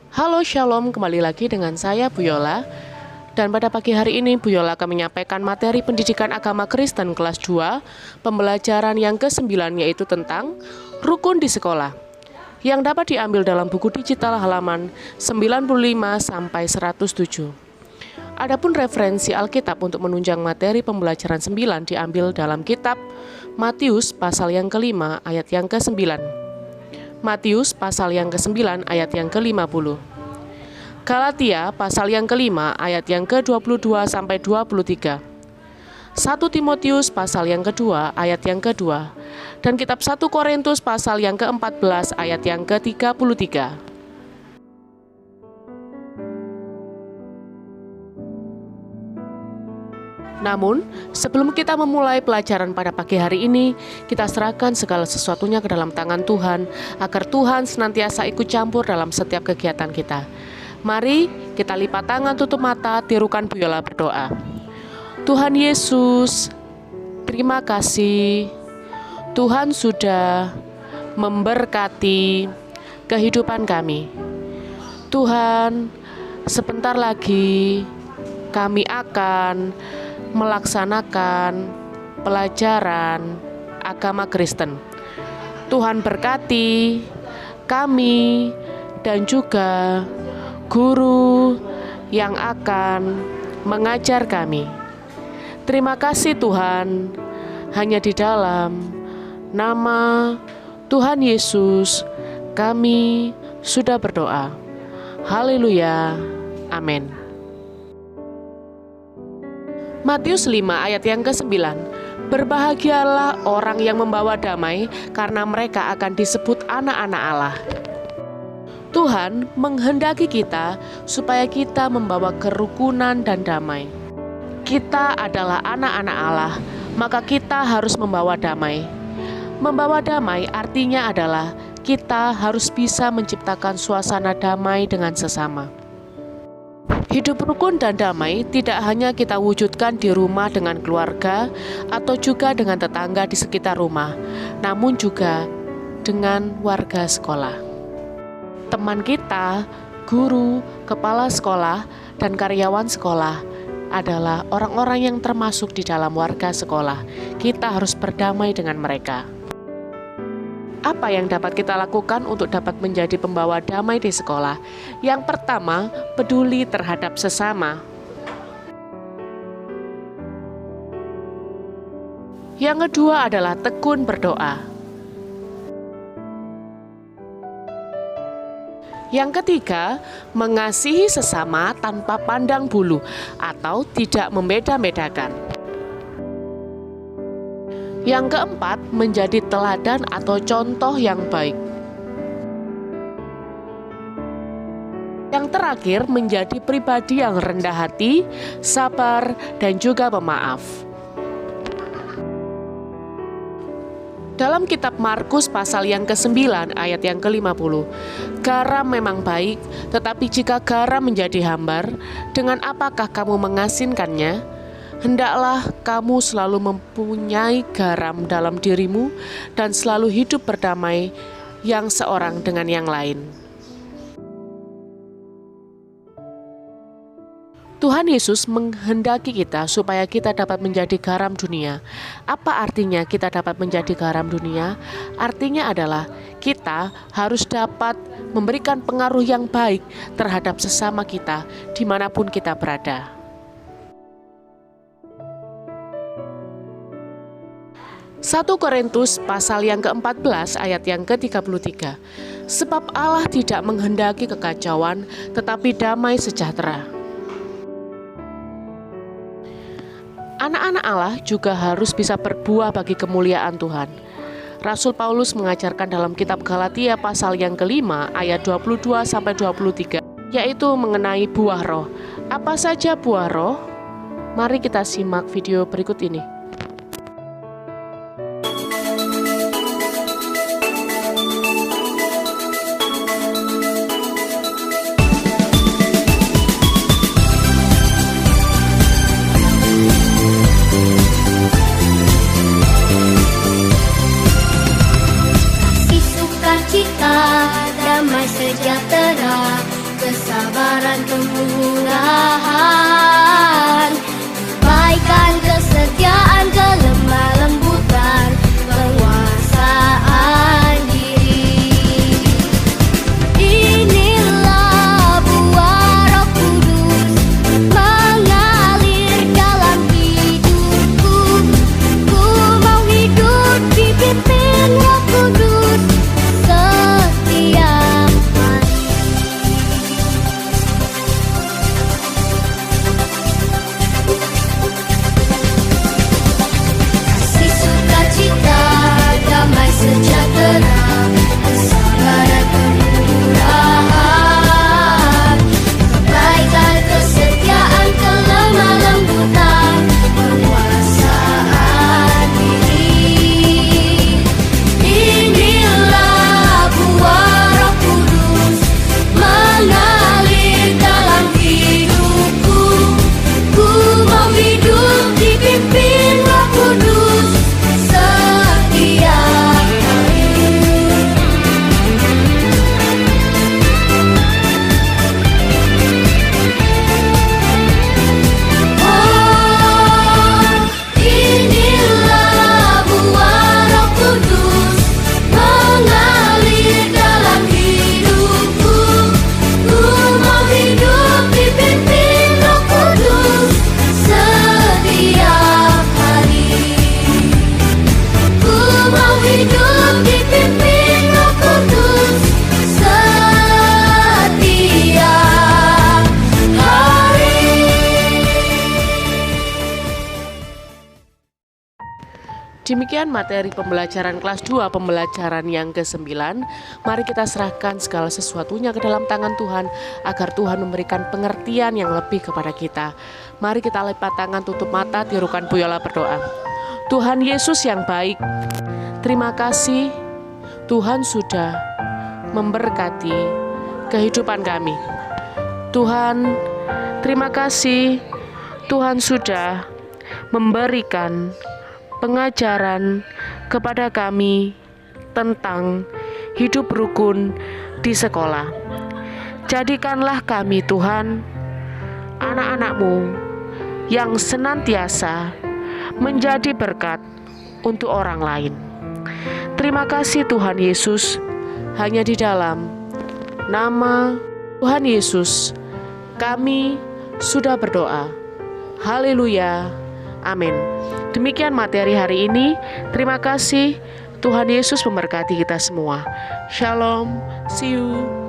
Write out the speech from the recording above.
Halo Shalom, kembali lagi dengan saya Bu Yola. Dan pada pagi hari ini Bu Yola akan menyampaikan materi pendidikan agama Kristen kelas 2, pembelajaran yang ke-9 yaitu tentang rukun di sekolah, yang dapat diambil dalam buku digital halaman 95 sampai 107. Adapun referensi Alkitab untuk menunjang materi pembelajaran 9 diambil dalam kitab Matius pasal yang ke-5 ayat yang ke-9. Matius pasal yang ke-9 ayat yang ke-50. Galatia pasal yang ke-5 ayat yang ke-22 sampai 23. 1 Timotius pasal yang kedua ayat yang kedua. Dan kitab 1 Korintus pasal yang ke-14 ayat yang ke-33. Namun, sebelum kita memulai pelajaran pada pagi hari ini, kita serahkan segala sesuatunya ke dalam tangan Tuhan, agar Tuhan senantiasa ikut campur dalam setiap kegiatan kita. Mari kita lipat tangan, tutup mata, tirukan Bu Yola berdoa. Tuhan Yesus, terima kasih. Tuhan sudah memberkati kehidupan kami. Tuhan, sebentar lagi kami akan melaksanakan pelajaran agama Kristen. Tuhan berkati kami dan juga guru yang akan mengajar kami. Terima kasih Tuhan, hanya di dalam nama Tuhan Yesus kami sudah berdoa. Haleluya, amin. Matius 5 ayat yang ke-9. Berbahagialah orang yang membawa damai, karena mereka akan disebut anak-anak Allah. Tuhan menghendaki kita supaya kita membawa kerukunan dan damai. Kita adalah anak-anak Allah, maka kita harus membawa damai. Membawa damai artinya adalah kita harus bisa menciptakan suasana damai dengan sesama. Hidup rukun dan damai tidak hanya kita wujudkan di rumah dengan keluarga atau juga dengan tetangga di sekitar rumah, namun juga dengan warga sekolah. Teman kita, guru, kepala sekolah, dan karyawan sekolah adalah orang-orang yang termasuk di dalam warga sekolah. Kita harus berdamai dengan mereka. Apa yang dapat kita lakukan untuk dapat menjadi pembawa damai di sekolah? Yang pertama, peduli terhadap sesama. Yang kedua adalah tekun berdoa. Yang ketiga, mengasihi sesama tanpa pandang bulu atau tidak membeda-bedakan. Yang keempat, menjadi teladan atau contoh yang baik. Yang terakhir, menjadi pribadi yang rendah hati, sabar, dan juga pemaaf. Dalam kitab Markus pasal yang ke-9 ayat yang ke-50, garam memang baik, tetapi jika garam menjadi hambar, dengan apakah kamu mengasinkannya? Hendaklah kamu selalu mempunyai garam dalam dirimu dan selalu hidup berdamai yang seorang dengan yang lain. Tuhan Yesus menghendaki kita supaya kita dapat menjadi garam dunia. Apa artinya kita dapat menjadi garam dunia? Artinya adalah kita harus dapat memberikan pengaruh yang baik terhadap sesama kita dimanapun kita berada. 1 Korintus pasal yang ke-14 ayat yang ke-33. Sebab Allah tidak menghendaki kekacauan, tetapi damai sejahtera. Anak-anak Allah juga harus bisa berbuah bagi kemuliaan Tuhan. Rasul Paulus mengajarkan dalam kitab Galatia pasal yang ke-5 ayat 22 sampai 23, yaitu mengenai buah roh. Apa saja buah roh? Mari kita simak video berikut ini. Kasih sukacita, damai sejahtera, kesabaran, kemurahan, kebaikan, kesetiaan, kelemah lembutan, penguasaan diri. Inilah buah Roh Kudus mengalir dalam hidupku. Ku mau hidup dipimpin Roh Kudus setiap hari. Kasih, sukacita, damai sejahtera, kesabaran, kemurahan, kebaikan, kesetiaan, kelemah lembutan, penguasaan diri. Inilah buah Roh Kudus mengalir dalam hidupku. Ku mau hidup dipimpin Roh Kudus setiap hari. Oh, inilah buah Roh Kudus mengalir dalam hidupku. Ku mau hidup dipimpin Roh Kudus setiap hari. Ku mau hidup dipimpin Roh Kudus setiap hari. Demikian materi pembelajaran kelas 2, pembelajaran yang ke-9. Mari kita serahkan segala sesuatunya ke dalam tangan Tuhan, agar Tuhan memberikan pengertian yang lebih kepada kita. Mari kita lipat tangan, tutup mata, tirukan Buyola berdoa. Tuhan Yesus yang baik, terima kasih Tuhan sudah memberkati kehidupan kami. Tuhan, terima kasih Tuhan sudah memberikan pengajaran kepada kami tentang hidup rukun di sekolah. Jadikanlah kami Tuhan, anak-anak-Mu yang senantiasa menjadi berkat untuk orang lain. Terima kasih Tuhan Yesus, hanya di dalam nama Tuhan Yesus kami sudah berdoa. Haleluya. Amin. Demikian materi hari ini. Terima kasih. Tuhan Yesus memberkati kita semua. Shalom. See you.